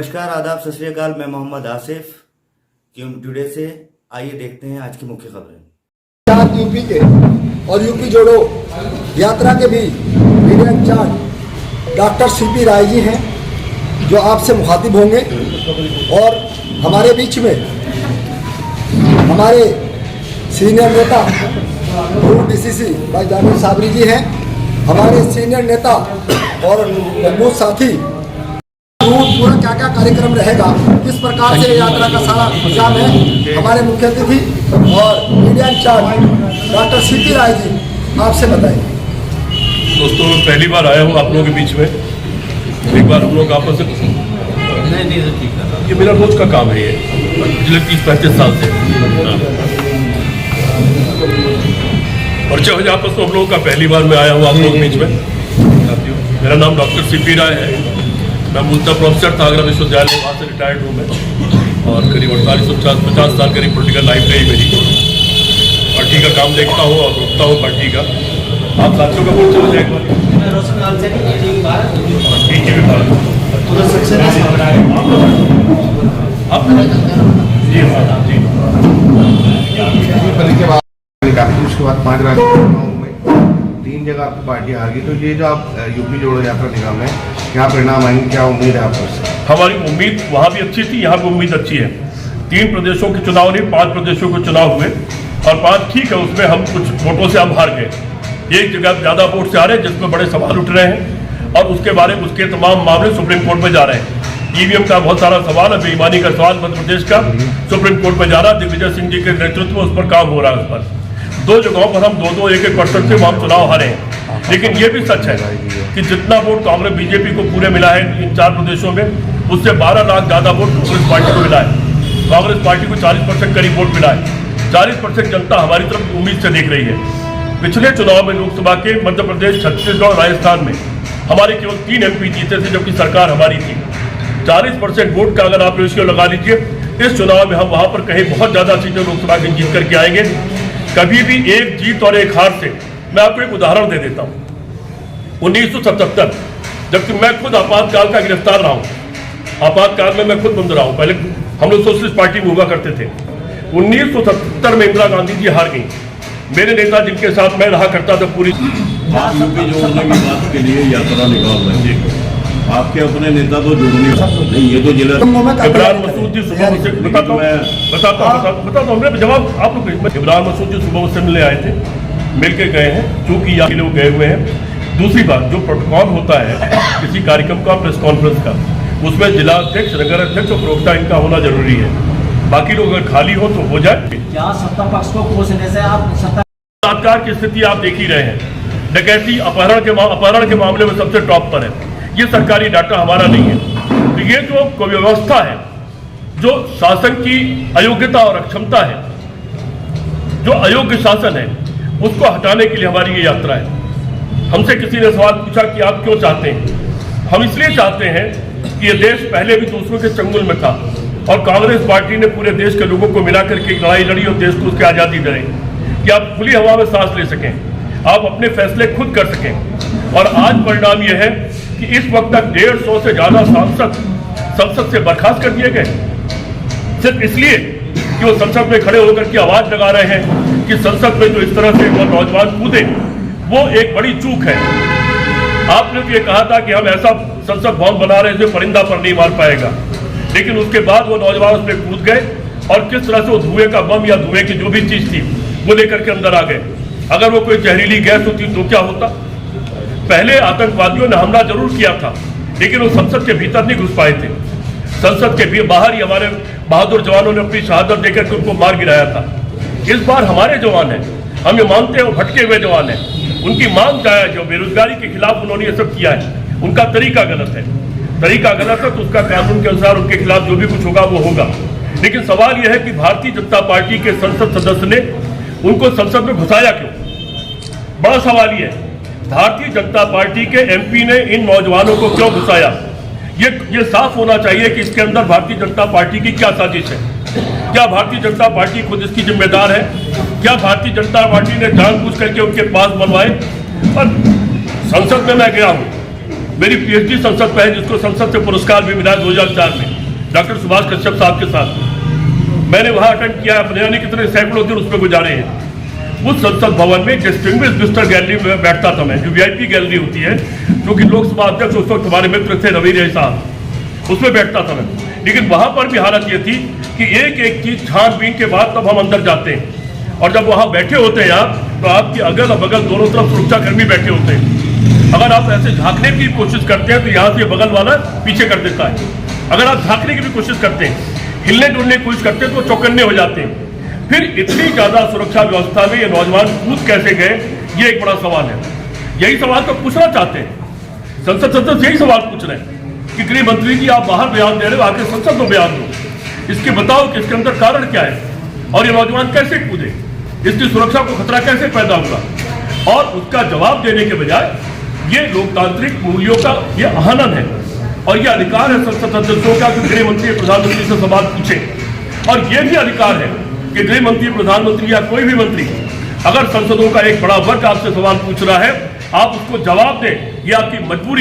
नमस्कार, आदाब, सत श्री अकाल। मैं मोहम्मद आसिफ क्यूम टुडे से। आइए देखते हैं आज की मुख्य खबरें। यूपी के और यूपी जोड़ो यात्रा के भी media in charge doctor CP Rai ji हैं, जो आपसे मुखातिब होंगे। और हमारे बीच में हमारे सीनियर नेता डीसीसी भाई जावेद साबरी जी हैं, हमारे सीनियर नेता और महमूद साथी। पूरा क्या क्या कार्यक्रम रहेगा, किस प्रकार से यात्रा का सारा इंतजाम है, हमारे मुख्य अतिथि और media in charge doctor CP Rai ji आपसे बताएं। दोस्तों, मैं पहली बार आया हूँ आप लोगों के बीच में। एक बार हम लोग आपस से ये मेरा रोज का काम है, ये पिछले 30-35 साल से परिचय हो जाए आपस में हम लोगों का। पहली बार मैं आया हूँ आप लोगों के बीच में। मेरा नाम डॉक्टर सीपी राय है। मैं मूलतः प्रोफेसर था आगरा विश्वविद्यालय, वहाँ से रिटायर्ड हूँ मैं। और करीब 48-50 साल करीब पॉलिटिकल लाइफ रही मेरी। पार्टी का काम देखता हूँ और रोकता हूँ पार्टी का। आप साथियों का वोट चले जाएगा उसके बाद 5 राज्यों में 3 जगह आपकी पार्टी हार गई। तो ये जो आप यूपी जोड़ो यात्रा निकाल रहे हैं, क्या परिणाम आएंगे, क्या उम्मीद है आपको? हमारी उम्मीद वहाँ भी अच्छी थी, यहाँ भी उम्मीद अच्छी है। 3 प्रदेशों के चुनाव नहीं, 5 प्रदेशों के चुनाव हुए और 5 ठीक है, उसमें हम कुछ वोटों से हम हार गए। एक जगह ज़्यादा वोट से हारे जिसमें बड़े सवाल उठ रहे हैं और उसके बारे में उसके तमाम मामले सुप्रीम कोर्ट में जा रहे हैं। ईवीएम का बहुत सारा सवाल है, बेईमानी का सवाल मध्य प्रदेश का सुप्रीम कोर्ट में जा रहा है। दिग्विजय सिंह जी के नेतृत्व में उस पर काम हो रहा है। उस पर 2 जगहों पर हम 2-2, 1-1% से हम चुनाव हारे हैं। लेकिन ये भी सच है कि जितना वोट कांग्रेस बीजेपी को पूरे मिला है इन 4 प्रदेशों में, उससे 12 लाख ज़्यादा वोट कांग्रेस पार्टी को मिला है। कांग्रेस पार्टी को 40% करीब वोट मिला है। 40% जनता हमारी तरफ उम्मीद से देख रही है। पिछले चुनाव में लोकसभा के मध्य प्रदेश, छत्तीसगढ़, राजस्थान में हमारे केवल 3 MP जीते थे, जबकि सरकार हमारी थी। 40% वोट का अगर आप रेशियो लगा लीजिए, इस चुनाव में हम वहाँ पर कहीं बहुत ज़्यादा सीटें लोकसभा की जीत करके आएंगे। कभी भी एक जीत और एक हार से, मैं आपको एक उदाहरण दे देता हूँ। 1977, जबकि मैं खुद आपातकाल का गिरफ्तार रहा हूँ, आपातकाल में मैं खुद बंद रहा हूँ। पहले हम लोग सोशलिस्ट पार्टी में हुआ करते थे। 1977 में इंदिरा गांधी जी हार गई। मेरे नेता जिनके साथ मैं रहा करता था पूरी यूपी जोड़ने की बात के लिए यात्रा निकाल रहे हैं। आपके अपने नेता तो जोड़ने नहीं, ये तो जिला इमरान मसूद जी सुबह मुझसे बताता हूँ जवाब आप लोग। इमरान मसूद जी सुबह मुझसे मिलने आए थे, मिल के गए हैं, चूंकि यहाँ लोग गए हुए हैं। दूसरी बात, जो प्रोटोकॉल होता है किसी कार्यक्रम का, प्रेस कॉन्फ्रेंस का, उसमें जिला अध्यक्ष, नगर अध्यक्ष और प्रवक्ता इनका होना जरूरी है। बाकी लोग अगर खाली हो तो हो जाए। क्या सत्ता पक्ष को कोसने से आप बलात्कार की स्थिति आप देख ही रहे हैं। डकैती, अपहरण के मामले में सबसे टॉप पर है। ये सरकारी डाटा हमारा नहीं है। तो ये जो व्यवस्था है, जो शासन की अयोग्यता और अक्षमता है, जो अयोग्य शासन है, उसको हटाने के लिए हमारी ये यात्रा है। हमसे किसी ने सवाल पूछा कि आप क्यों चाहते हैं? हम इसलिए चाहते हैं कि ये देश पहले भी दूसरों के चंगुल में था और कांग्रेस पार्टी ने पूरे देश के लोगों को मिलाकर के एक लड़ाई लड़ी और देश को उसकी आज़ादी दिलाई कि आप खुली हवा में सांस ले सकें, आप अपने फैसले खुद कर सकें। और आज परिणाम यह है कि इस वक्त तक 150 से ज़्यादा सांसद संसद से बर्खास्त कर दिए गए, सिर्फ इसलिए कि वो संसद में खड़े होकर के आवाज़ लगा रहे हैं कि संसद में जो इस तरह से वो नौजवान कूदे, वो एक बड़ी चूक है। आपने तो ये कहा था कि हम ऐसा संसद भवन बना रहे हैं जो परिंदा पर नहीं मार पाएगा, लेकिन उसके बाद वो नौजवान उसमें कूद गए और किस तरह से वो धुएं का बम या धुएं की जो भी चीज़ थी वो लेकर के अंदर आ गए। अगर वो कोई जहरीली गैस होती तो क्या होता? पहले आतंकवादियों ने हमला जरूर किया था, लेकिन वो संसद के भीतर नहीं घुस पाए थे। संसद के बाहर ही हमारे बहादुर जवानों ने अपनी शहादत देकर के उनको मार गिराया था। इस बार हमारे जवान हैं, हम ये मानते हैं वो भटके हुए जवान हैं। उनकी मांग क्या है? जो बेरोजगारी के खिलाफ उन्होंने ये सब किया है, उनका तरीका गलत है। तरीका गलत है तो उसका कानून के अनुसार उनके खिलाफ जो भी कुछ होगा वो होगा। लेकिन सवाल यह है कि भारतीय जनता पार्टी के संसद सदस्य ने उनको संसद में घुसाया क्यों? बड़ा सवाल ये है। भारतीय जनता पार्टी के MP ने इन नौजवानों को क्यों घुसाया? ये साफ होना चाहिए कि इसके अंदर भारतीय जनता पार्टी की क्या साजिश है। क्या भारतीय जनता पार्टी खुद इसकी जिम्मेदार है? क्या भारतीय जनता पार्टी ने जानबूझ करके उनके पास बनवाए? और संसद में मैं गया हूँ, मेरी PhD संसद में है, जिसको संसद से पुरस्कार भी मिला 2004 में। डॉक्टर सुभाष कश्यप साहब के साथ। मैंने वहां अटेंड किया, अपने यानी कितने सैकड़ों दिन उसमें गुजारे हैं। उस संसद भवन में डिस्टिंग्विश विजिटर गैलरी में बैठता था मैं, जो VIP गैलरी होती है, जो कि लोकसभा अध्यक्ष उस वक्त हमारे मित्र थे रवि राय साहब, उसमें बैठता था मैं। लेकिन वहां पर भी हालत ये थी कि एक एक चीज छानबीन के बाद तब हम अंदर जाते हैं, और जब वहां बैठे होते हैं आप, तो आपके अगल बगल दोनों तरफ सुरक्षाकर्मी बैठे होते हैं। अगर आप ऐसे झांकने की कोशिश करते हैं तो यहाँ से बगल वाला पीछे कर देता है। अगर आप झांकने की भी कोशिश करते हैं, हिलने डुलने की कोशिश करते हैं, तो चौकन्ने हो जाते हैं। फिर इतनी ज्यादा सुरक्षा व्यवस्था में ये नौजवान कूद कैसे गए, ये एक बड़ा सवाल है। यही सवाल तो पूछना चाहते हैं, संसद सदस्य यही सवाल पूछ रहे हैं कि गृह मंत्री जी आप बाहर बयान दे रहे हो, आके संसद में बयान दो, इसके बताओ कि इसके अंदर कारण क्या है, और ये नौजवान कैसे कूदे, इसकी सुरक्षा को खतरा कैसे पैदा होगा। और उसका जवाब देने के बजाय ये लोकतांत्रिक मूल्यों का ये आहनन है, और ये अधिकार है संसद सदस्यों का कि गृह मंत्री प्रधानमंत्री से सवाल पूछे। और ये भी अधिकार है कि गृह मंत्री, प्रधानमंत्री या कोई भी मंत्री अगर संसदों का एक बड़ा वर्ग आपसे सवाल पूछ रहा है, आप उसको जवाब दें, ये आपकी मजबूरी है।